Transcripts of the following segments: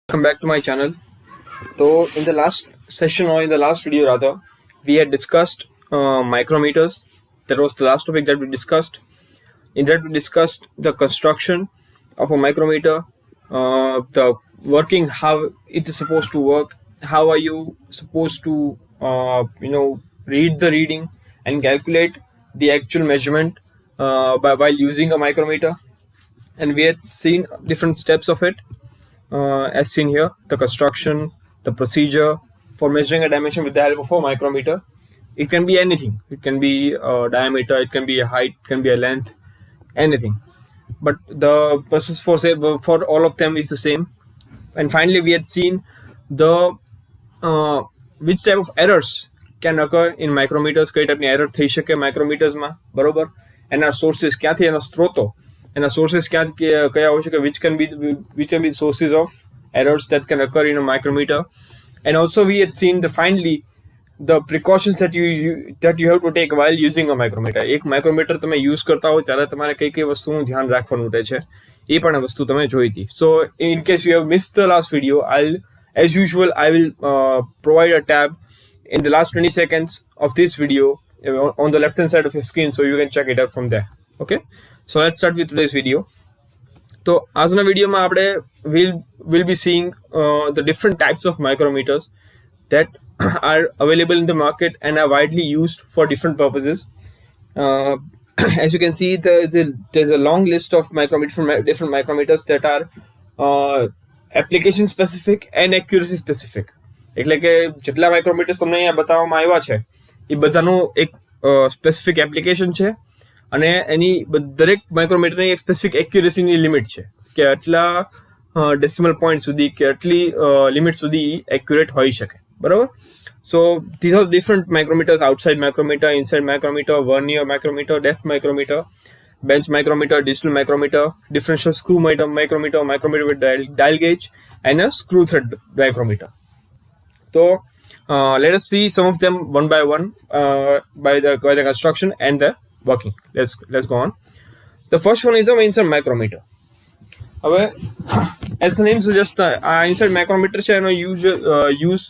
Welcome back to my channel. So in the last session, or in the last video rather, we had discussed micrometers. That was the last topic that we discussed. In that we discussed the construction of a micrometer, the working, how it is supposed to work, how are you supposed to read the reading and calculate the actual measurement while using a micrometer. And we had seen different steps of it. As seen here, the construction, the procedure for measuring a dimension with the help of a micrometer. It can be anything. It can be a diameter, it can be a height, it can be a length, anything. But the process for all of them is the same. And finally, we had seen the which type of errors can occur in micrometers. કઈ ટાઈપની error થઈ શકે micrometers માં, બરોબર? એના sources ક્યાંથી, એના સ્ત્રોતો, એના sources કયા હોય છે, which can be sources of errors that can occur in a micrometer. And also we had seen the precautions that you have to take while using a micrometer. એક micrometer તમે use કરતા હો ત્યારે તમારે કઈ વસ્તુનું ધ્યાન રાખવાનું રહે છે, એ પણ વસ્તુ તમે જોઈ હતી. So in case you have missed the last video, as usual I will provide a tab in the last 20 seconds of this video on the left hand side of your screen, so you can check it out from there. Okay, so let's start with today's video. So આજના વિડીયોમાં આપણે will be seeing the different types of micrometers that are available in the market and are widely used for different purposes. As you can see, there's a long list of different micrometers that are application specific and accuracy specific. એટલે કે જેટલા માઇક્રોમીટર્સ તમને અહીંયા બતાવવામાં આવ્યા છે એ બધાનું એક સ્પેસિફિક એપ્લિકેશન છે અને એની દરેક માઇક્રોમીટરની એક સ્પેસિફિક એક્યુરેસીની લિમિટ છે કે આટલા ડેસિમલ પોઈન્ટ સુધી કે આટલી લિમિટ સુધી એક્યુરેટ હોઈ શકે, બરાબર? So these are different micrometers: outside micrometer, inside micrometer, vernier micrometer, depth micrometer, bench micrometer, digital micrometer, differential screw micrometer, micrometer with dial gauge, and a screw thread micrometer. So let us see some of them one by one by the construction and the working. Let's go on. The first one is a inside micrometer. As the name suggests, inside micrometer છે એનો use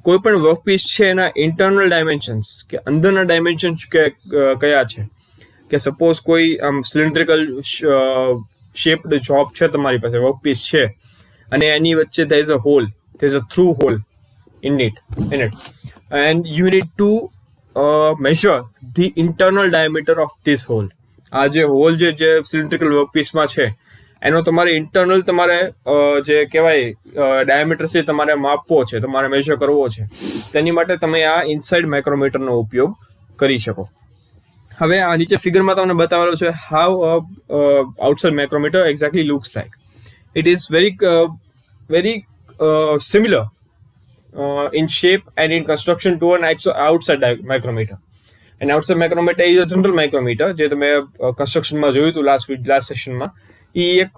કોઈ પણ workpiece છે એના internal dimensions કે અંદરના dimensions કયા છે, કે સપોઝ કોઈ આમ સિલિન્ડ્રિકલ શેપ્ડ જોબ છે, તમારી પાસે વર્કપીસ છે અને એની વચ્ચે there is a through hole in it and you need to measure the internal diameter of this hole. આ જે હોલ જે સિલિન્ડ્રિકલ વર્કપીસમાં છે એનો તમારે ઇન્ટરનલ તમારે જે કહેવાય ડાયામીટર છે તમારે માપવો છે, તમારે મેજર કરવો છે, તેની માટે તમે આ ઇનસાઇડ માઇક્રોમીટરનો ઉપયોગ કરી શકો. હવે આ નીચે ફિગરમાં તમને બતાવેલો છે how outside micrometer exactly looks like. It is very similar in shape and in construction to an outside micrometer. And outside micrometer is a general micrometer જે તમે કન્સ્ટ્રક્શનમાં જોયું હતું લાસ્ટ સેશનમાં. એ એક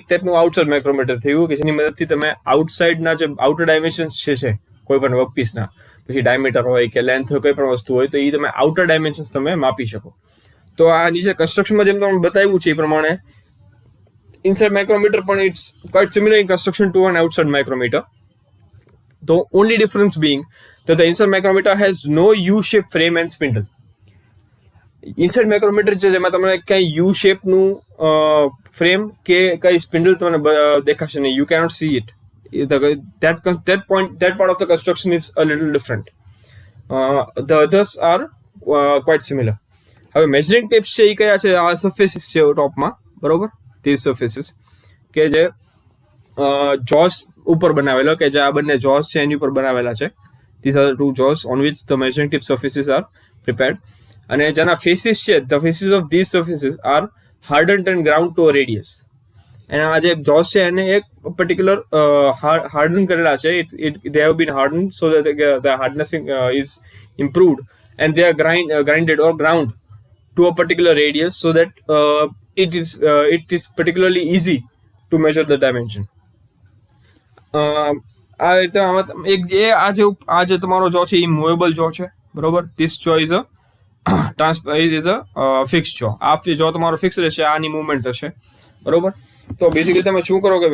ટાઈપનું આઉટસાઇડ માઇક્રોમીટર થયું કે જેની મદદથી તમે આઉટસાઇડના જે આઉટર ડાયમેન્શન્સ છે કોઈ પણ વર્કપીસના, પછી ડાયમીટર હોય કે લેન્થ હોય, કોઈ પણ વસ્તુ હોય, તો એ તમે આઉટર ડાયમેન્શન્સ તમે માપી શકો. તો આ નીચે કન્સ્ટ્રક્શનમાં જેમ તમને બતાવ્યું છે એ પ્રમાણે inside micrometer પણ it's quite similar in construction to an outside micrometer. The only difference being that the inside micrometer has no U-shaped frame and spindle. Inside micrometer છે જેમાં તમને કઈ U શેપનું ફ્રેમ કે કઈ સ્પિન્ડલ તમને દેખાશે નહીં. You cannot see it. That part of the construction is a little different. The others are quite similar. હવે measuring tapes છે એ કયા છે? આ surfaces છે ટોપમાં, બરોબર? These surfaces કે જે jaws ઉપર બનાવેલો, કે જે આ બંને jaws છે એની ઉપર બનાવેલા છે. These are the two jaws on which the measuring tip surfaces are prepared. અને જેના faces છે, the faces of these surfaces are hardened and ground to a radius. અને આ જે jaws છે એને એક particular harden કરેલા છે. They have been hardened so that the hardness is improved, and they are grinded or ground to a particular radius so that it is particularly easy to measure the dimension. આ રીતે આ જે તમારો જો છે એ movable જો છે, બરોબર? This jaw is a fixed jaw. આ જો તમારો ફિક્સ રહેશે, આની મૂવમેન્ટ થશે, બરોબર? તો બેસિકલી તમે શું કરો કે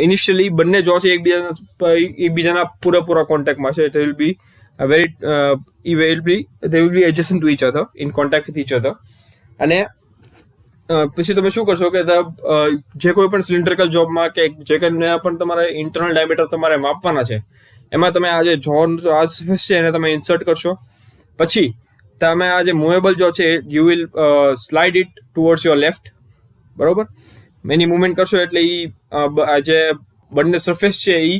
ઇનિશિયલી બંને જો છે એકબીજાના પૂરેપૂરા કોન્ટેક્ટમાં છે. It will be a very they will be adjacent to each other, in contact with each other. અને પછી તમે શું કરશો કે જે કોઈ પણ સિલિન્ડ્રિકલ જોબમાં કે જે કંઈ પણ તમારે ઇન્ટરનલ ડાયામીટર તમારે માપવાના છે એમાં તમે આ જે જોન આ સરફેસ છે એને તમે ઇન્સર્ટ કરશો. પછી તમે આ જે મૂવેબલ જો છે you will slide it towards your left, બરોબર. એની મુવમેન્ટ કરશો એટલે આ જે બંને સરફેસ છે એ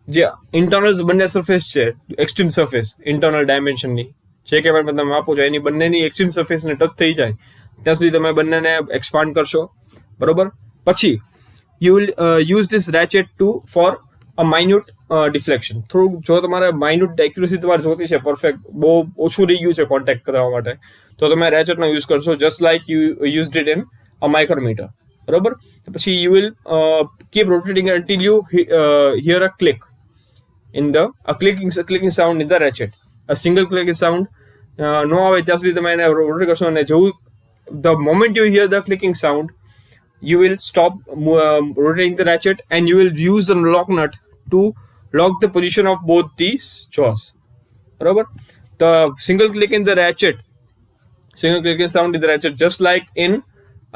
જે ઇન્ટરનલ બંને સરફેસ છે એક્સ્ટ્રીમ સરફેસ ઇન્ટરનલ ડાયમેન્શનની જે કે તમે માપો છો એની બંનેની એક્સ્ટ્રીમ સરફેસને ટચ થઈ જાય ત્યાં સુધી તમે બંનેને એક્સપાન્ડ કરશો, બરોબર. પછી you will use this ratchet for a minute deflection. થોડુંક જો તમારે માઇન્યુટ એક્યુરેસી તમારે જોતી છે, પરફેક્ટ બહુ ઓછું રહી ગયું છે કોન્ટેક્ટ કરવા માટે, તો તમે રેચેટનો યુઝ કરશો just like you used it in a micrometer, બરોબર. પછી you will keep rotating until you hear a click in the clicking sound in the ratchet. A single clicking sound no આવે ત્યાં સુધી તમે એને રોટેટ કરશો અને જેવું the moment you hear the clicking sound you will stop rotating the ratchet and you will use the lock nut to lock the position of both these jaws, બરોબર. The single click in the ratchet, single clicking sound in the ratchet just like in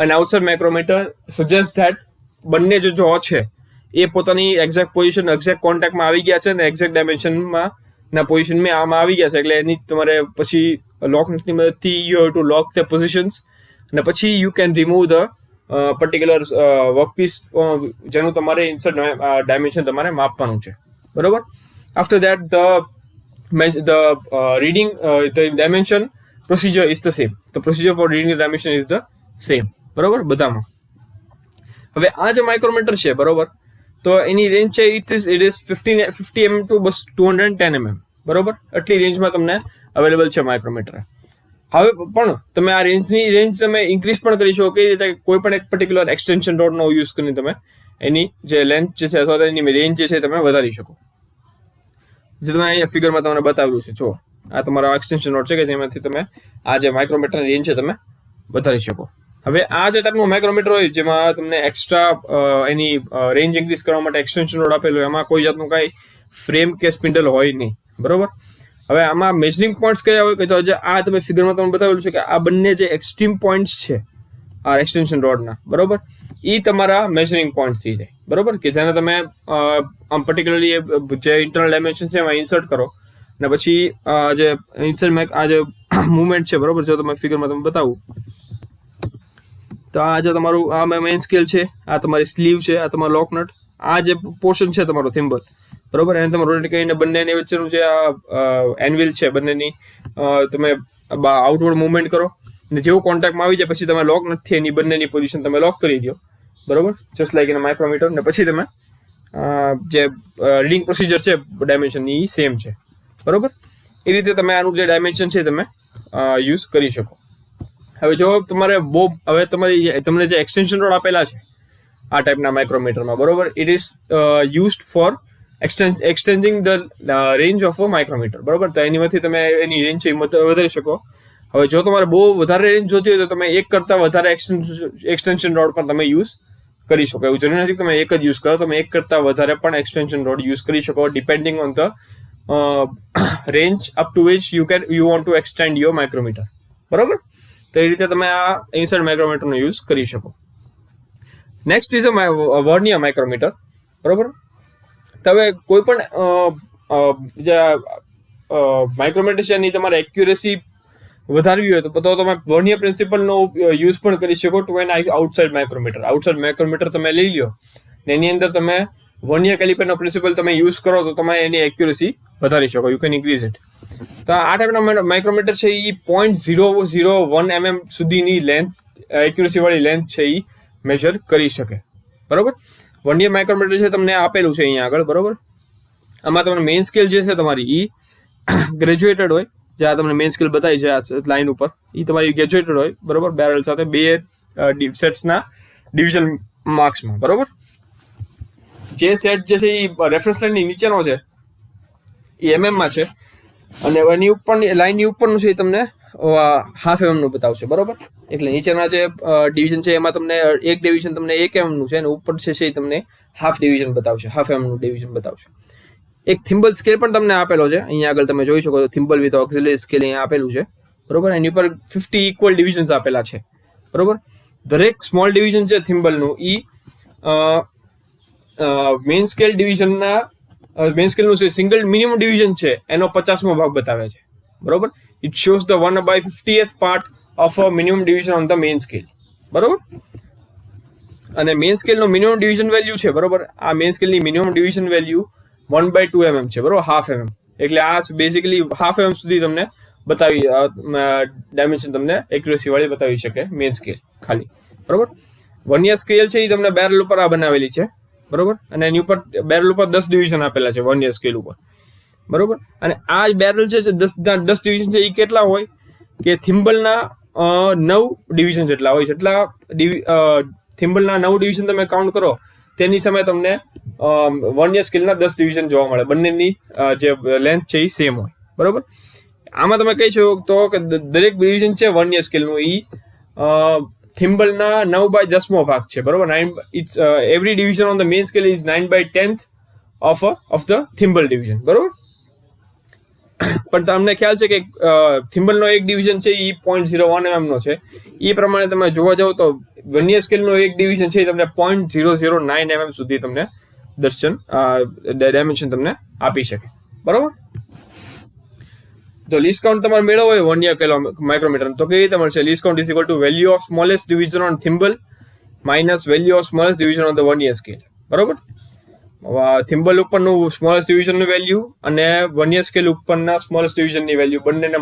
an outside micrometer suggests that બંને જે જો છે એ પોતાની exact position exact કોન્ટેક્ટમાં આવી ગયા છે અને એક્ઝેક્ટ ડાયમેન્શનમાં ના પોઝિશનમાં આમાં આવી ગયા છે. એટલે એની તમારે પછી લોક નટની મદદથી you have to lock the positions અને પછી you can remove the particular workpiece જેનું તમારે ઇન્સર્ટ ડાયમેન્શન તમારે માપવાનું છે, બરોબર. After that the reading the dimension procedure is the same. The procedure for reading the dimension is the same, બરોબર, બધામાં. હવે આ જે માઇક્રોમીટર છે, બરોબર, તો એની રેન્જ છે it is 50 mm to 210 mm, બરોબર. આટલી રેન્જમાં તમને અવેલેબલ છે માઇક્રોમીટર. હવે પણ તમે આ રેન્જ તમે ઇન્ક્રીઝ પણ કરી શકો. કઈ રીતે? કોઈ પણ એક પર્ટિક્યુલર એક્સટેન્શન રોડનો યુઝ કરીને તમે એની જે લેન્થ જે છે અથવા એની રેન્જ જે છે તમે વધારી શકો. જે તમે અહીંયા ફિગરમાં તમને બતાવેલું છે, જો આ તમારો એક્સટેન્શન રોડ છે કે જેમાંથી તમે આ જે માઇક્રોમીટરની રેન્જ છે તમે વધારી શકો. હવે આ જે ટાઈપનું માઇક્રોમીટર હોય જેમાં તમને એક્સ્ટ્રા એની રેન્જ ઇન્ક્રીઝ કરવા માટે એક્સટેન્શન રોડ આપેલું હોય, એમાં કોઈ જાતનું કાંઈ ફ્રેમ કે સ્પિન્ડલ હોય નહીં, બરોબર. હવે આમાં મેજરિંગ પોઈન્ટ્સ કયા હોય કે તો આ તમે ફિગરમાં તમને બતાવેલું છે કે આ બંને જે એક્સ્ટ્રીમ પોઈન્ટ્સ છે આ એક્સટેન્શન રોડના, બરોબર, એ તમારા મેજરિંગ પોઈન્ટ્સ થઈ જાય, બરોબર, કે જેને તમે આમ પર્ટિક્યુલરલી જે ઇન્ટરનલ ડાયમેન્શન છે એમાં ઇન્સર્ટ કરો અને પછી જે ઇન્સર્ટ આ જે મુવમેન્ટ છે, બરોબર, જો તમે ફિગરમાં તમે બતાવું તો આ જે તમારું આ મેઇન સ્કેલ છે, આ તમારી સ્લીવ છે, આ તમારો લોક નટ, આ જે પોર્શન છે તમારો થિમ્બલ, બરોબર, એને તમે રોટેટ કરીને બંનેની વચ્ચેનું જે આ એનવિલ છે બંનેની તમે આઉટવર્ડ મુવમેન્ટ કરો અને જેવું કોન્ટેક્ટમાં આવી જાય પછી તમે લોક નથી એની બંનેની પોઝિશન તમે લોક કરી દો, બરોબર, જસ્ટ લાઈક ઇન માઇક્રોમીટર. ને પછી તમે જે રીડિંગ પ્રોસિજર છે ડાયમેન્શનની એ સેમ છે, બરોબર. એ રીતે તમે આનું જે ડાયમેન્શન છે તમે યુઝ કરી શકો. હવે જો તમારે હવે તમને જે એક્સટેન્શન રોડ આપેલા છે આ ટાઈપના માઇક્રોમીટરમાં, બરોબર, it is used for extending the range of a micrometer, બરોબર. તો એનીમાંથી તમે એની રેન્જ છે વધારી શકો. હવે જો તમારે બહુ વધારે રેન્જ જોતી હોય તો તમે એક કરતાં વધારે એક્સટેન્શન રોડ પણ તમે યુઝ કરી શકો. એવું જરૂરી નથી તમે એક જ યુઝ કરો, તમે એક કરતાં વધારે પણ એક્સટેન્શન રોડ યુઝ કરી શકો depending on the range up to which you want to extend your micrometer, બરોબર. તો એ રીતે તમે આ ઇન્સર્ટ માઇક્રોમીટરનો યુઝ કરી શકો. Next is a vernier micrometer, બરોબર. તો હવે કોઈ પણ જે માઇક્રોમીટર છે એની તમારે એક્યુરેસી વધારવી હોય તો તમે વર્નિયર પ્રિન્સિપલનો યુઝ પણ કરી શકો to an outside micrometer. Outside micrometer તમે લઈ લો ને એની અંદર તમે વર્નિયર કેલિપરનો પ્રિન્સિપલ તમે યુઝ કરો તો તમે એની એક્યુરેસી વધારી શકો. You can increase it. તો આ ટાઈપના માઇક્રોમીટર છે એ 0.001 mm સુધીની લેન્થ એક્યુરેસી વાળી લેન્થ છે એ મેજર કરી શકે, બરોબર. વર્નિયર માઇક્રોમીટર છે તમને આપેલું છે અહીંયા આગળ, બરોબર. આમાં તમને મેઇન સ્કેલ જે છે તમારી એ ગ્રેજ્યુએટેડ હોય, જે આ તમને મેઇન સ્કેલ બતાવી છે આ લાઇન ઉપર, એ તમારી ગ્રેજ્યુએટેડ હોય, બરોબર, બેરલ સાથે 2 સેટ્સના ડિવિઝન માર્ક્સમાં, બરોબર. જે સેટ જે છે એ રેફરન્સ લાઇનની નીચેનો છે એ mm માં છે અને એની ઉપરની લાઇનની ઉપરનું છે એ તમને હાફ એમએમનું બતાવશે, બરોબર. એટલે નીચેના જે ડિવિઝન છે એમાં તમને એક ડિવિઝન તમને 1 એમએમનું છે અને ઉપર છે એ તમને હાફ ડિવિઝન બતાવશે, હાફ એમએમનું ડિવિઝન બતાવશે. એક થિમ્બલ સ્કેલ પણ તમને આપેલો છે, અહીંયા આગળ તમે જોઈ શકો છો થિમ્બલ વિથ ઓક્સિલરી સ્કેલ અહીંયા આપેલું છે, બરોબર. એની ઉપર 50 ઇક્વલ ડિવિઝન્સ આપેલા છે, બરોબર. દરેક સ્મોલ ડિવિઝન છે થિમ્બલનું એ મેઇન સ્કેલ ડિવિઝનના મેઇન સ્કેલનું સિંગલ મિનિમમ ડિવિઝન છે એનો 50મો ભાગ બતાવે છે, બરોબર. It shows the 1/50th part of a minimum division on the main scale, બરોબર. અને મેઇન સ્કેલનો મિનિમમ ડિવિઝન વેલ્યુ છે, બરોબર. આ મેઇન સ્કેલની મિનિમમ ડિવિઝન વેલ્યુ 1/2 mm છે, બરોબર, હાફ mm. એટલે આ બેઝિકલી હાફ mm સુધી તમને બતાવી ડાયમેન્શન તમને એક્યુરેસી વાળી બતાવી શકે મેઇન સ્કેલ ખાલી, બરોબર. વર્નિયર સ્કેલ છે એ તમને બેરલ ઉપર આ બનાવેલી છે, બરોબર. અને એની ઉપર બેરલ ઉપર 10 ડિવિઝન આપેલા છે વર્નિયર સ્કેલ ઉપર, બરોબર. અને આ બેરલ છે 10 ડિવિઝન છે એ કેટલા હોય કે થિમ્બલના 9 ડિવિઝન જેટલા હોય, જેટલા થિમ્બલના 9 ડિવિઝન તમે કાઉન્ટ કરો તેની સામે તમને વર્નિયર સ્કેલના 10 ડિવિઝન જોવા મળે. બંનેની જે લેન્થ છે એ સેમ હોય, બરોબર. આમાં તમે કહી શકો તો કે દરેક ડિવિઝન છે વર્નિયર સ્કેલનું એ થિમ્બલના 9/10મો ભાગ છે, બરોબર. It's every division on the main scale is 9/10th of the thimble division, બરોબર. પણ તમને ખ્યાલ છે કે થિમ્બલનો એક ડિવિઝન છે એ 0.01 mm નો છે. એ પ્રમાણે તમે જોવા જાવ તો વર્નિયર સ્કેલનો એક ડિવિઝન છે એ તમને 0.009 mm સુધી તમને ડાયમેન્શન તમને આપી શકે, બરોબર. તો લીસ્ટ કાઉન્ટ તમારે મેળવવો હોય વર્નિયર માઇક્રોમીટર તો કેવી રીતે મળશે? Least count is equal to value of smallest division on thimble minus value of smallest division on the vernier scale, બરોબર. થિમ્બલ ઉપરનું સ્મોલેસ્ટ ડિવિઝનનું વેલ્યુ અને વર્નિયર સ્કેલ ઉપરના સ્મોલેસ્ટ ડિવિઝનની વેલ્યુ બંનેને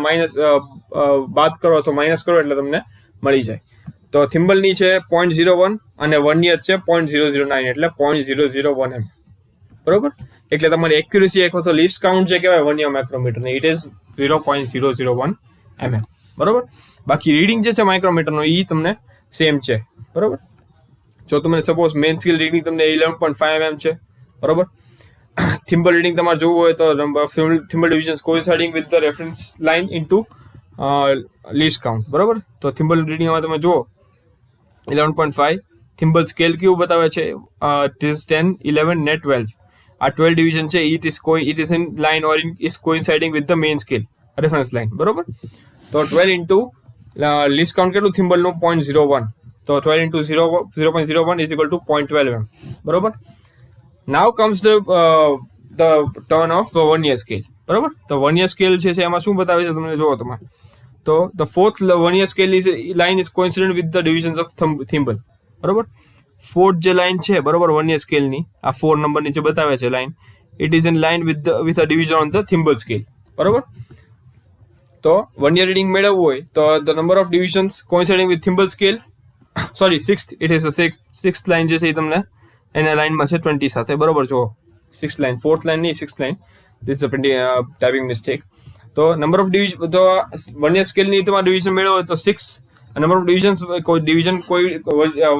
બાદ કરો તો માઇનસ કરો એટલે તમને મળી જાય. તો થિમ્બલની છે 0.01 અને વર્નિયર છે 0.009 એટલે 0.001 mm, બરોબર. એટલે તમારી એક્યુરેસી એક તો લીસ્ટ કાઉન્ટ જે કહેવાય વર્નિયર માઇક્રોમીટરને ઇટ ઇઝ 0.001 mm, બરોબર. બાકી રીડિંગ જે છે માઇક્રોમીટરનો એ તમને સેમ છે, બરોબર. જો તમને સપોઝ મેઇન સ્કેલ રીડિંગ તમને 11.5 mm છે, બરોબર. થિમ્બલ રીડિંગ તમારે જોવું હોય તો thimble divisions coinciding with the reference line into least count, બરોબર. તો થિમ્બલ રીડિંગમાં તમે જુઓ 11.5 થિમ્બલ સ્કેલ કેવું બતાવે છે? ધીસ 10, 11 ને 12. આ 12 ડિવિઝન છે it is in line or is coinciding with the main scale reference line, બરોબર. તો 12 ઇન્ટુ લીસ્ટ કાઉન્ટ કેટલું થિમ્બલનું 0.01. તો 12 into 0.01 is equal to 0.12 mm, બરોબર. Now comes the turn of vernier scale, બરોબર. તો વર્નિયર સ્કેલ છે એમાં શું બતાવે છે તમને જોવો તમે તો the fourth vernier scale line is coincident with the divisions of thimble, બરોબર. ફોર્થ જે લાઇન છે, બરોબર, વર્નિયર સ્કેલની આ 4 નંબરની જે બતાવે છે line it is in line with a division on the thimble scale, બરોબર. તો વર્નિયર રીડિંગ મેળવવું હોય તો the number of divisions coinciding with thimble scale sixth line જે છે એ તમને એના લાઇનમાં છે 20 સાથે, બરોબર. જો 6th લાઇન, 4th લાઇન નહીં 6th line, this is a typing mistake. તો નંબર ઓફ ડિવિઝન તો વર્નિયર સ્કેલની તમારે ડિવિઝન મેળવો તો 6 number of divisions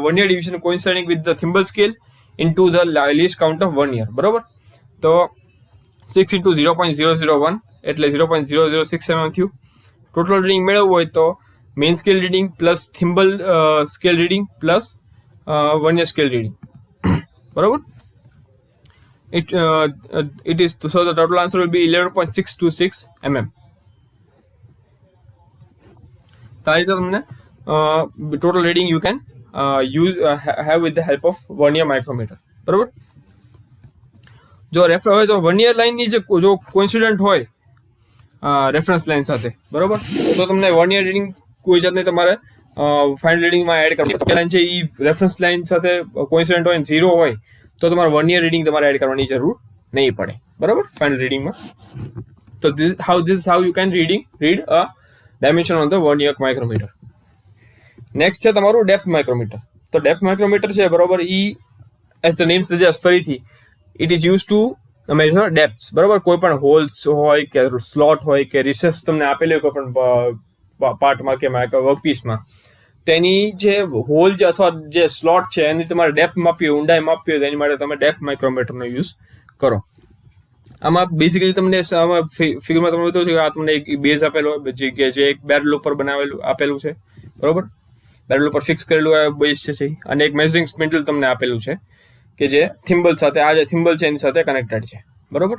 vernier division coinciding with the thimble scale into the least count of vernier, બરોબર. તો 6 into 0.001 એટલે 0.006 mm થયું. ટોટલ રીડિંગ મેળવવું હોય તો main scale reading plus thimble scale reading plus vernier scale reading, બરોબર. It is so the total answer will be 11.626 mm. તો આ રીતે તમને total reading you can have with the help of vernier micrometer, બરોબર. જો refer હોય તો vernier લાઇનની જે જો કોઇન્સિડન્ટ હોય રેફરન્સ લાઇન સાથે, બરોબર, તો તમને વર્નિયર રીડિંગ કોઈ જાતને તમારે ફાઇનલ રીડિંગમાં એડ કરવાની લાઇન છે એ રેફરન્સ લાઇન સાથે કોઇન્સિડન્ટ હોય 0 હોય તો તમારે વર્નિયર રીડિંગ તમારે એડ કરવાની જરૂર નહીં પડે, બરોબર, ફાઇનલ રીડિંગમાં. તો this is how you can read a dimension on the vernier micrometer. Next છે તમારું ડેપ્થ માઇક્રોમીટર. તો ડેપ્થ માઇક્રોમીટર છે, બરોબર, એઝ ધ નેમ સજેસ્ટ ફરીથી it is use to measure depths, બરોબર. કોઈ પણ હોલ્સ હોય કે સ્લોટ હોય કે રિસેસ તમને આપેલી હોય કોઈ પણ પાર્ટમાં કે વર્કપીસમાં, તેની જે હોલ અથવા જે સ્લોટ છે એની તમારે ડેપ્થ માપવી હોય, ઊંડાઈ માપવી હોય, એની માટે તમે ડેપ્થ માઇક્રોમીટરનો યુઝ કરો. આમાં બેસિકલી તમને આમાં ફિગરમાં તમને બતાવ્યું છે કે આ તમને એક બેઝ આપેલો હોય જે એક બેરલ ઉપર આપેલું છે, બરોબર. બેરલ ઉપર ફિક્સ કરેલું આ બેઝ છે અને એક મેઝરિંગ સ્પિન્ડલ તમને આપેલું છે કે જે થિમ્બલ સાથે, આ જે થિમ્બલ છે એની સાથે કનેક્ટેડ છે, બરોબર.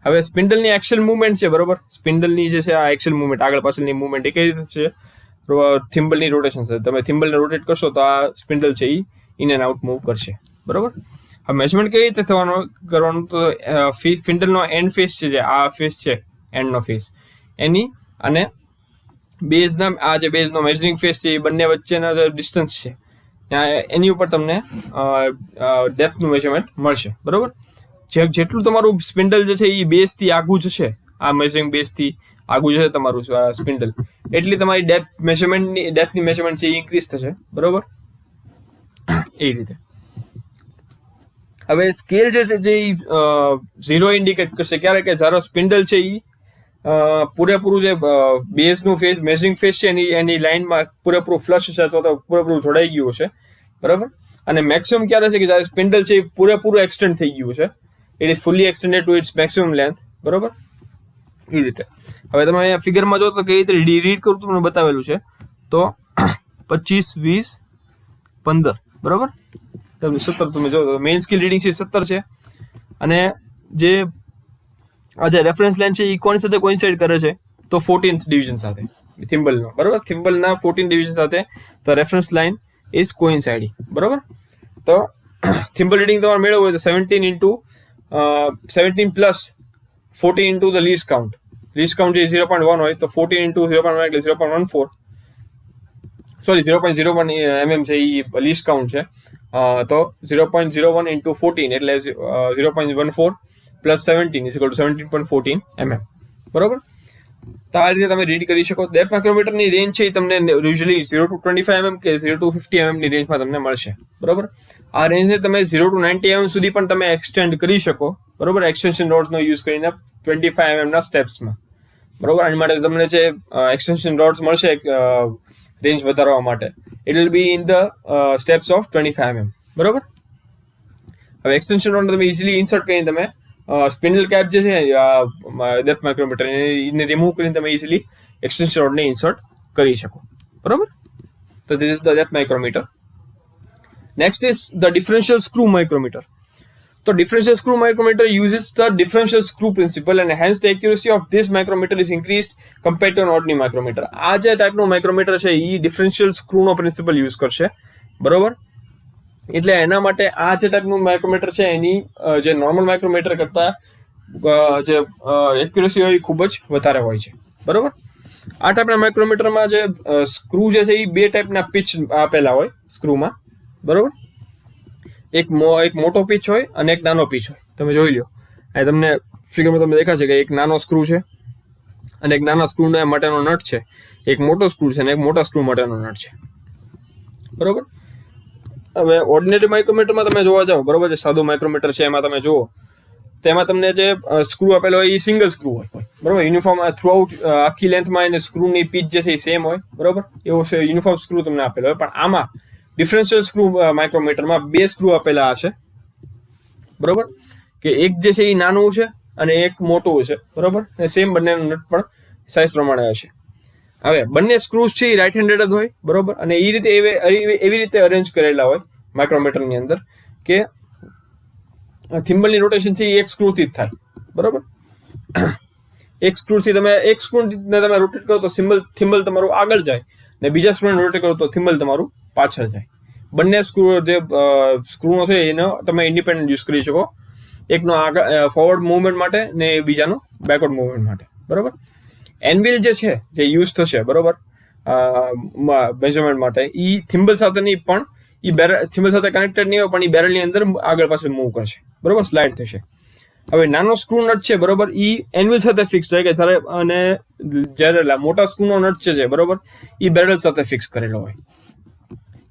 હવે સ્પિન્ડલની એક્સેલ મુવમેન્ટ છે, બરોબર. સ્પિન્ડલની જે છે આ એક્સેલ મુવમેન્ટ, આગળ પાછળની મુવમેન્ટ એ કઈ રીતે છે? થિમ્બલની રોટેશન છે. તમે થિમ્બલને રોટેટ કરશો તો આ સ્પિન્ડલ છે એ ઇન એન્ડ આઉટ મૂવ કરશે, બરોબર. હવે મેજરમેન્ટ કેવી રીતે કરવાનું તો સ્પિન્ડલનો એન્ડ ફેસ છે, જે આ ફેસ છે એન્ડનો ફેસ એની, અને બેઝના આ જે બેઝનો મેજરિંગ ફેસ છે એ બંને વચ્ચેના જે ડિસ્ટન્સ છે ત્યાં એની ઉપર તમને ડેપ્થનું મેજરમેન્ટ મળશે, બરોબર. જેટલું તમારું સ્પિન્ડલ જે છે એ બેઝથી આગું જશે, આ મેજરિંગ બેઝથી આગું જશે તમારું સ્પિન્ડલ, એટલી તમારી ડેપ્થની મેજરમેન્ટ છે એ ઇન્ક્રીઝ થશે, બરોબર. એ રીતે હવે સ્કેલ જે છે જે 0 ઇન્ડિકેટ કરશે ક્યારે કે જ્યારે સ્પિન્ડલ છે એ પૂરેપૂરું જે બેઝનું ફેસ, મેજરિંગ ફેસ છે એની લાઇનમાં પૂરેપૂરું ફ્લશ છે અથવા તો પૂરેપૂરું જોડાઈ ગયું છે, બરાબર. અને મેક્સિમમ ક્યારે છે કે જ્યારે સ્પિન્ડલ છે એ પૂરેપૂરું એક્સટેન્ડ થઈ ગયું છે, it is fully extended to its maximum length, બરોબર. એ રીતે હવે તમે અહીંયા ફિગરમાં જો તો કઈ રીતે રીડ કરું તમને બતાવેલું છે, તો 25, 20, 15, બરોબર. 17 તમે જો મેઇન સ્કેલ રીડિંગ છે 17 છે, અને જે આ જે રેફરન્સ લાઇન છે એ કોની સાથે કોઇન્સાઇડ કરે છે તો 14th ડિવિઝન સાથે, થિમ્બલનો, બરોબર. થિમ્બલના 14th ડિવિઝન સાથે the reference line is coinciding, બરોબર. તો થિમ્બલ રીડિંગ તમારે મેળવવું હોય તો 17 plus 14 into the least count. Least count જે 0.1 હોય તો 14 ઇન્ટુ 0.1 એટલે 0.14, સોરી 0.01 mm છે એ લીસ્ટ કાઉન્ટ છે, તો 0.01 ઇન્ટુ 14 એટલે 0.14 plus 17 is equal two 17.14 mm, બરોબર. તો આ રીતે તમે રીડ કરી શકો. ડેપ્થ માઇક્રોમીટરની રેન્જ છે એ તમને યુઝ્યુઅલી 0 to 25 mm કે 0 to 50 mm ની રેન્જમાં તમને મળશે, બરોબર. આ રેન્જને તમે 0 to 90 mm સુધી પણ તમે એક્સટેન્ડ કરી શકો, બરોબર, એક્સટેન્શન રોડ્સનો યુઝ કરીને 25 mm ના સ્ટેપ્સમાં, બરોબર. આની માટે તમને જે એક્સટેન્શન રોડ્સ મળશે રેન્જ વધારવા માટે, it will be in the steps of 25 mm, બરોબર. હવે એક્સટેન્શન રોડ તમે ઇઝીલી ઇન્સર્ટ કરીને તમે સ્પિન્ડલ કેપ જે છે ડેપ્થ માઇક્રોમીટર એને રિમૂવ કરીને તમે ઇઝીલી એક્સટેન્શન રોડને ઇન્સર્ટ કરી શકો, બરોબર. તો this is the depth micrometer. Next is the differential screw micrometer. તો differential screw micrometer uses the differential screw principle and hence the accuracy of this micrometer is increased compared to an ordinary micrometer. આ જે ટાઈપનું micrometer છે એ differential સ્ક્રૂનો principal use કરશે, બરોબર. એટલે એના માટે આ જે ટાઈપનું માઇક્રોમીટર છે એની જે નોર્મલ માઇક્રોમીટર કરતા જે એક્યુરેસી હોય એ ખૂબ જ વધારે હોય છે, બરોબર. આ ટાઈપના માઇક્રોમીટરમાં જે સ્ક્રૂ જે છે એ બે ટાઈપના પિચ આપેલા હોય સ્ક્રૂમાં, બરોબર. એક મોટો પીચ હોય અને એક નાનો પીચ હોય. તમે જોઈ લો, અહીં તમને ફિગરમાં તમને દેખાશે કે એક નાનો સ્ક્રૂ છે અને એક નાના સ્ક્રૂ માટેનો નટ છે, એક મોટો સ્ક્રૂ છે અને એક મોટા સ્ક્રૂ માટેનો નટ છે, બરોબર. હવે ઓર્ડિનરી માઇક્રોમીટરમાં તમે જોવા જાઓ, બરોબર, જે સાદું માઇક્રોમીટર છે એમાં તમે જુઓ તેમાં તમને જે સ્ક્રૂ આપેલો હોય એ સિંગલ સ્ક્રૂ હોય, બરોબર. યુનિફોર્મ થ્રુઆઉટ આખી લેન્થમાં એને સ્ક્રૂની પીચ જે છે એ સેમ હોય, બરોબર. એવો છે યુનિફોર્મ સ્ક્રૂ તમને આપેલો હોય. પણ આમાં ડિફરન્શિયલ સ્ક્રૂ માઇક્રોમીટરમાં બે સ્ક્રૂ આપેલા હશે, બરોબર, કે એક જે છે એ નાનું છે અને એક મોટું છે, બરોબર. સેમ બંનેનો નટ પણ સાઇઝ પ્રમાણે હશે. હવે બંને સ્ક્રૂઝ છે એ રાઇટ હેન્ડેડ જ હોય, બરોબર, અને એ રીતે એવી રીતે અરેન્જ કરેલા હોય માઇક્રોમીટરની અંદર કે થિમ્બલની રોટેશન છે એ એક સ્ક્રૂથી જ થાય, બરોબર. એક સ્ક્રૂથી તમે રોટેટ કરો તો થિમ્બલ તમારું આગળ જાય ને બીજા સ્ક્રૂને રોટેટ કરો તો થિમ્બલ તમારું પાછળ જાય. બંને સ્ક્રૂનો છે એનો તમે ઇન્ડિપેન્ડન્ટ યુઝ કરી શકો, એકનો આગળ ફોરવર્ડ મુવમેન્ટ માટે ને બીજાનો બેકવર્ડ મુવમેન્ટ માટે, બરોબર. એનવિલ જે છે જે યુઝ થશે, બરોબર, મેઝરમેન્ટ માટે એ થિમ્બલ સાથે નહીં પણ થિમ્બલ સાથે કનેક્ટેડ નહીં હોય પણ એ બેરલની અંદર આગળ પાછળ મૂવ કરશે, બરોબર, સ્લાઇડ થશે. હવે નાનો સ્ક્રૂ નટ છે, બરોબર, એ એનવિલ સાથે ફિક્સ હોય કે જ્યારે મોટા સ્ક્રૂનો નટ છે, બરોબર, એ બેરલ સાથે ફિક્સ કરેલો હોય.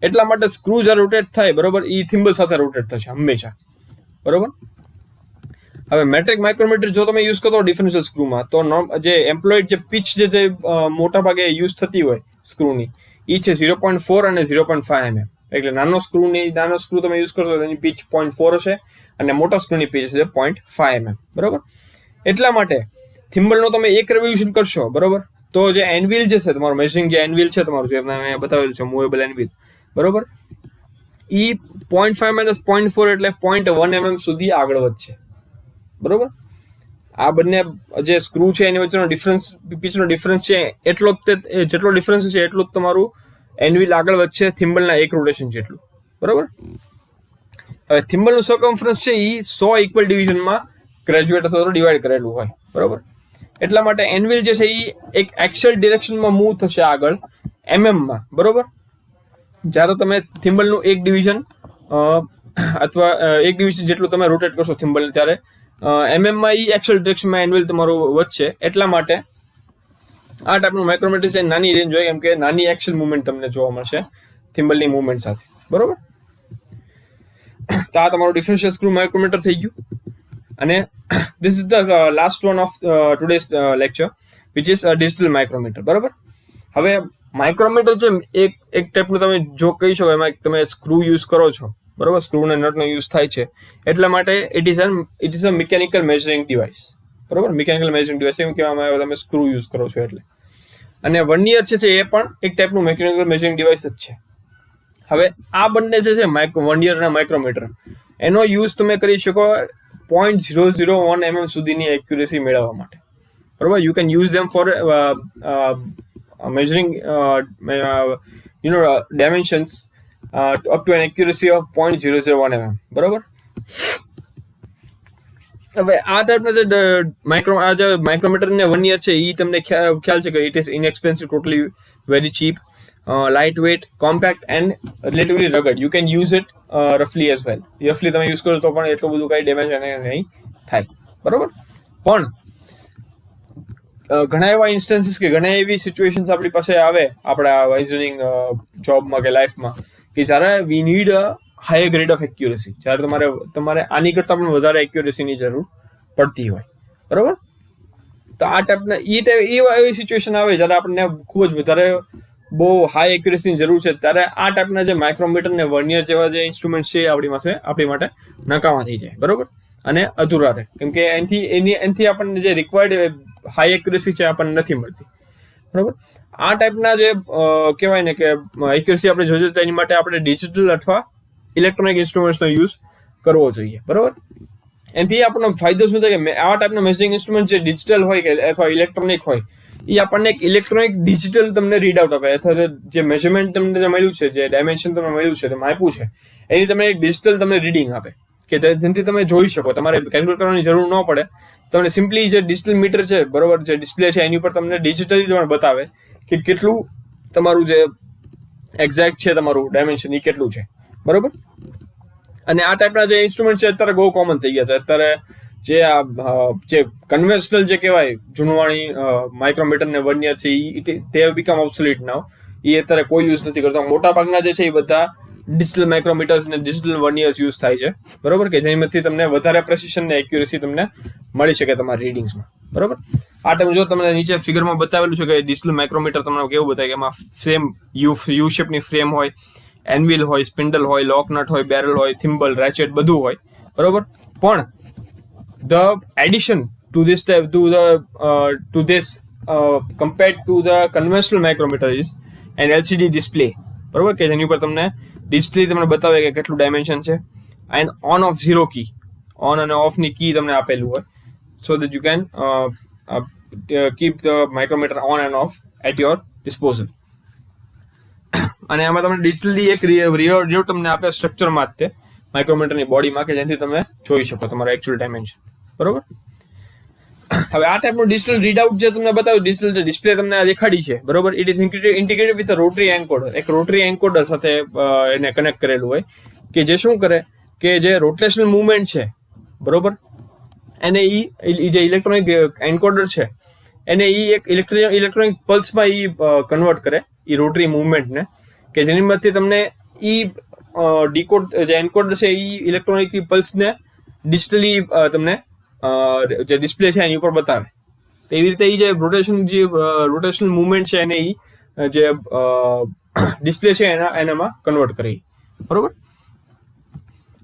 એટલા માટે સ્ક્રૂ જ્યારે રોટેટ થાય, બરોબર, એ થિમ્બલ સાથે રોટેટ થશે હંમેશા, બરોબર. હવે મેટ્રિક માઇક્રોમીટર જો તમે યુઝ કરો ડિફરન્શિયલ સ્ક્રૂમાં તો જે એમ્પ્લોયડ જે પિચ જે મોટા ભાગે યુઝ થતી હોય સ્ક્રૂની એ છે 0.4 અને 0.5 mm. એટલે નાનો સ્ક્રૂ તમે યુઝ કરશો તો એની પિચ 0.4 હશે અને મોટા સ્ક્રૂની પિચ છે 0.5 mm, બરોબર. એટલા માટે થિમ્બલનો તમે એક રેવોલ્યુશન કરશો, બરોબર, તો જે એનવિલ જે છે તમારું મેઝરિંગ જે એનવિલ છે તમારું, જે મેં બતાવેલું છે મૂવેબલ એનવિલ, બરોબર, એ 0.5 - 0.4 એટલે 0.1 mm સુધી આગળ વધશે, બરોબર. આ બંને જે સ્ક્રૂ છે એની વચ્ચેનો ડિફરન્સ, પીચનો ડિફરન્સ છે એટલો જ, જેટલો ડિફરન્સ છે એટલું જ તમારું એનવિલ આગળ વધશે થિમ્બલના એક રોટેશન જેટલું, બરોબર. હવે થિમ્બલનું સર્કમ્ફરન્સ છે એ 100 ઇક્વલ ડિવિઝનમાં ગ્રેજ્યુએટ અથવા તો ડિવાઈડ કરેલું હોય, બરોબર. એટલા માટે એનવિલ જે છે એ એક એક્સિયલ ડિરેક્શનમાં મૂવ થશે આગળ એમએમમાં, બરોબર. જ્યારે તમે થિમ્બલનું એક ડિવિઝન અથવા એક ડિવિઝન જેટલું તમે રોટેટ કરશો થિમ્બલને, ત્યારે એમએમમાં એ એક્સિયલ ડિરેક્શનમાં એનવિલ તમારું વધશે. એટલા માટે આ ટાઈપનું માઇક્રોમીટર છે નાની રેન્જ હોય, કેમ કે નાની એક્સિયલ મુવમેન્ટ તમને જોવા મળશે થિમ્બલની મુવમેન્ટ સાથે, બરોબર. તો આ તમારું ડિફરન્શિયલ સ્ક્રૂ માઇક્રોમીટર થઈ ગયું. અને this is the last one of today's lecture, which is a digital micrometer, બરોબર. હવે માઇક્રોમીટર છે એક ટાઈપનું તમે જો કહી શકો, એમાં તમે સ્ક્રૂ યુઝ કરો છો, બરોબર, સ્ક્રૂ અને નટનો યુઝ થાય છે. એટલા માટે it is a mechanical measuring device, બરોબર. મિકેનિકલ મેઝરિંગ ડિવાઇસ એમ કહેવામાં આવે તમે સ્ક્રૂ યુઝ કરો છો એટલે. અને વર્નિયર છે એ પણ એક ટાઈપનું મિકેનિકલ મેઝરિંગ ડિવાઇસ જ છે. હવે આ બંને જે છે વર્નિયર અને માઇક્રોમીટર, એનો યુઝ તમે કરી શકો 0.001 mm સુધીની એક્યુરેસી મેળવવા માટે, બરોબર. You can use them four measuring dimensions up to an accuracy of 0.001 mm, બરોબર. હવે આ ટાઈપના જે માઇક્રોમીટર ને વર્નિયર છે એ તમને ખ્યાલ છે કે it is ઇનએક્સપેન્સિવ, totally very chip, light wet, compact and relatively ragda. You can use it રફલી as well. રફલી તમે યુઝ કરો તો પણ એટલું બધું કઈ ડેમેજ નહીં થાય, બરોબર. પણ ઘણા એવા ઇન્સ્ટન્સીસ કે ઘણા એવી સિચ્યુએશન્સ આપણી પાસે આવે આપણા એન્જિનિયરિંગ જોબમાં કે લાઈફમાં, કે જ્યારે we need a higher grade of accuracy, જ્યારે તમારે આની કરતાં પણ વધારે એક્યુરેસીની જરૂર પડતી હોય, બરોબર. તો આ ટાઈપના એવી સિચ્યુએશન આવે જ્યારે આપણને ખૂબ જ વધારે બહુ હાઈ એક્યુરેસીની જરૂર છે, ત્યારે આ ટાઈપના જે માઇક્રોમીટર ને વર્નિયર જેવા જે ઇન્સ્ટ્રુમેન્ટ છે આપણી માટે નકામા થઈ જાય, બરોબર, અને અધૂરા રહે, કેમ કે એનાથી આપણને જે રિક્વાયર્ડ હાઈ એક્યુરેસી છે આપણને નથી મળતી, બરોબર. આ ટાઈપના જે કહેવાય ને કે એક્યુરેસી આપણે જોઈએ તો એની માટે આપણે ડિજિટલ અથવા ઇલેક્ટ્રોનિક ઇન્સ્ટ્રુમેન્ટ્સનો યુઝ કરવો જોઈએ, બરોબર. એનાથી આપણને ફાયદો શું થાય કે આવા ટાઈપના મેઝરિંગ ઇન્સ્ટ્રુમેન્ટ જે ડિજિટલ હોય કે અથવા ઇલેક્ટ્રોનિક હોય, એ આપણને એક ઇલેક્ટ્રોનિક ડિજિટલ તમને રીડઆઉટ આપે, અથવા જે મેઝરમેન્ટ તમને જે મળ્યું છે, જે ડાયમેન્શન તમને મળ્યું છે, તમે આપ્યું છે, એની તમને એક ડિજિટલ તમને રીડિંગ આપે, કે જેનાથી તમે જોઈ શકો. તમારે કેલ્ક્યુલેટ કરવાની જરૂર ન પડે, તમને સિમ્પલી જે ડિજિટલ મીટર છે, બરોબર, જે ડિસ્પ્લે છે એની ઉપર તમને ડિજિટલી તમને બતાવે કે કેટલું તમારું જે એક્ઝેક્ટ છે તમારું ડાયમેન્શન એ કેટલું છે, બરોબર. અને આ ટાઈપના જે ઇન્સ્ટ્રુમેન્ટ છે અત્યારે બહુ કોમન થઈ ગયા છે. અત્યારે જે કન્વેન્શનલ જે કહેવાય જૂનવાણી માઇક્રોમીટર ને વર્નિયર છે તે બીકમ ઓબ્સોલીટ નાઉ. એ અત્યારે કોઈ યુઝ નથી કરતા. મોટા ભાગના જે છે એ બધા ડિજિટલ માઇક્રોમીટર્સ ને ડિજિટલ વર્નિયર્સ યુઝ થાય છે, બરોબર, કે જેમાંથી તમને વધારે પ્રેસિશન ને એક્યુરેસી તમને મળી શકે તમારી રીડિંગ્સમાં, બરોબર. આ ટાઈમ જો તમને નીચે ફિગરમાં બતાવેલું છે કે ડિજિટલ માઇક્રોમીટર તમને કેવું બતાવે કે એમાં ફ્રેમ યુ શેપની ફ્રેમ હોય, એનવિલ હોય, સ્પિન્ડલ હોય, લોક નટ હોય, બેરલ હોય, થિમ્બલ, રેચેટ બધું હોય, બરોબર. પણ the addition to this compared to the conventional micrometer is an LCD display, બરોબર, કે જેની ઉપર તમને ડિસ્પ્લે તમને બતાવે કે કેટલું ડાયમેન્શન છે, and on off zero key, on અને ઓફ ની કી તમને આપેલું હોય, so that you can keep the micrometer on and off at your disposal. અને આમાં તમને ડિજિટલી એક રીડઆઉટ તમને આપે સ્ટ્રક્ચરમાં જ તે માઇક્રોમીટરની બોડીમાં, કે જેનાથી તમે જોઈ શકો તમારું એકચ્યુઅલ ડાયમેન્શન, બરોબર. હવે આ ટાઈપનું ડિજિટલ રીડઆઉટ જે તમને બતાવ્યું, ડિજિટલ ડિસ્પ્લે તમને દેખાડી છે, બરોબર, it is integrated with rotary encoder. એક રોટરી એન્કોડર સાથે એને કનેક્ટ કરેલું હોય, કે જે શું કરે કે જે રોટેશનલ મુવમેન્ટ છે, બરોબર, એને જે ઇલેક્ટ્રોનિક એન્કોડર છે એને એક ઇલેક્ટ્રોનિક પલ્સમાં કન્વર્ટ કરે એ રોટરી મુવમેન્ટને, કે જેની મદદથી તમને ડીકોડ જે એન્કોડર છે એ ઇલેક્ટ્રોનિક પલ્સને ડિજિટલી તમને જે ડિસ્પ્લે છે એની ઉપર બતાવે. તો એવી રીતે જે રોટેશનલ મુવમેન્ટ છે એને જે ડિસ્પ્લે છે એનામાં કન્વર્ટ કરે, બરોબર.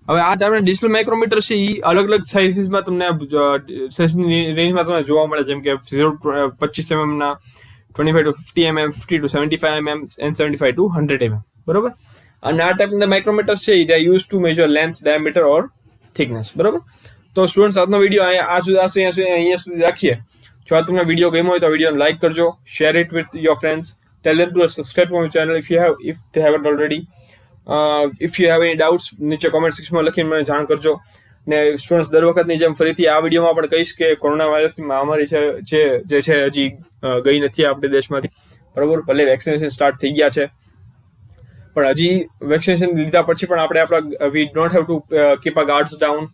હવે આ તમને ડિજિટલ માઇક્રોમીટર છે એ અલગ અલગ સાઇઝીસમાં તમને સાઇઝની રેન્જમાં તમને જોવા મળે, જેમ કે 25 mm ના, 25 to 50 mm, 50 to 75 mm and 75 to 100 mm. બરોબર. અને આ ટાઈપના માઇક્રોમીટર છે એ use to measure length, diameter or thickness. બરોબર. તો સ્ટુડન્ટ્સ, આજનો વિડીયો અહીંયા સુધી રાખીએ. જો આ તમને વિડીયો ગમ્યો હોય તો વિડીયોને લાઈક કરજો, share it with your friends, tell them to subscribe to my channel if they haven't already. If you have any doubts, નીચે કોમેન્ટ સેક્શનમાં લખીને મને જાણ કરજો. ને સ્ટુડન્ટ્સ, દર વખતની જેમ ફરીથી આ વિડીયોમાં પણ કહીશ કે કોરોના વાયરસની મહામારી છે જે છે હજી ગઈ નથી આપણા દેશમાંથી. બરોબર. ભલે વેક્સિનેશન સ્ટાર્ટ થઈ ગયા છે, પણ હજી વેક્સિનેશન લીધા પછી પણ આપણા we don't have to keep a guards down.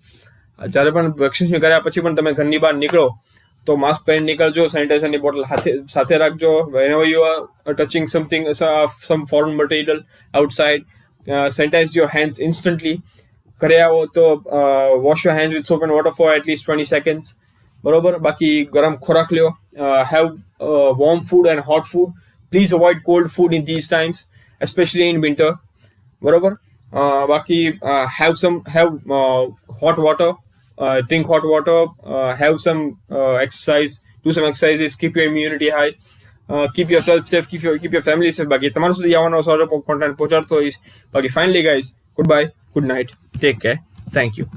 જ્યારે પણ વેક્સિનેશન કર્યા પછી પણ તમે ઘરની બહાર નીકળો તો માસ્ક પહેરીને નીકળજો, સેનિટાઈઝરની બોટલ સાથે રાખજો. whenever you are touching something, some foreign material outside, sanitize your hands instantly. ઘરે આવો તો wash your hands with soap and water for at least 20 seconds. બરોબર. બાકી ગરમ ખોરાક લ્યો. Have warm food and hot food. Please avoid cold food in these times, especially in winter. બરોબર. બાકી have hot water. Drink hot water, have some exercise, do some exercises, keep your immunity high, keep yourself safe, keep your family safe. બાકી તમારા સુધી આવવાનો સારો content પહોંચાડતો હોઈશ. બાકી finally guys, goodbye, good night, take care, thank you.